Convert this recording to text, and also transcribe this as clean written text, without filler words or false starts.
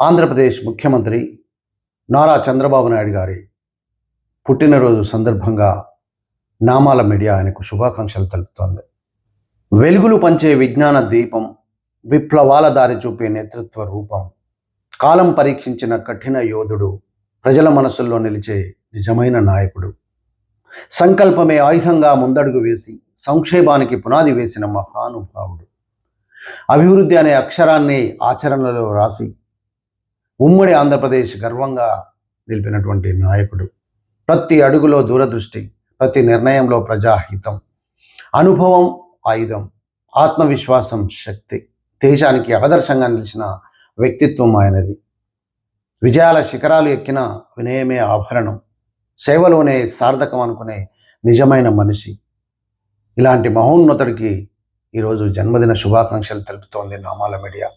ఆంధ్రప్రదేశ్ ముఖ్యమంత్రి నారా చంద్రబాబు నాయుడు గారి పుట్టినరోజు సందర్భంగా నామాల మీడియా ఆయనకు శుభాకాంక్షలు తెలుపుతోంది. వెలుగులు పంచే విజ్ఞాన దీపం, విప్లవాల దారి చూపే నేతృత్వ రూపం, కాలం పరీక్షించిన కఠిన యోధుడు, ప్రజల మనసుల్లో నిలిచే నిజమైన నాయకుడు, సంకల్పమే ఆయుధంగా ముందడుగు వేసి సంక్షేమానికి పునాది వేసిన మహానుభావుడు, అభివృద్ధి అనే అక్షరాన్ని ఆచరణలో రాసి ఉమ్మడి ఆంధ్రప్రదేశ్ గర్వంగా నిలిపినటువంటి నాయకుడు, ప్రతి అడుగులో దూరదృష్టి, ప్రతి నిర్ణయంలో ప్రజాహితం, అనుభవం ఆయుధం, ఆత్మవిశ్వాసం శక్తి, దేశానికి ఆదర్శంగా నిలిచిన వ్యక్తిత్వం ఆయనది. విజయాల శిఖరాలు ఎక్కిన వినయమే ఆభరణం, సేవలోనే సార్థకం అనుకునే నిజమైన మనిషి. ఇలాంటి మహోన్నతుడికి ఈరోజు జన్మదిన శుభాకాంక్షలు తెలుపుతోంది నామాల మీడియా.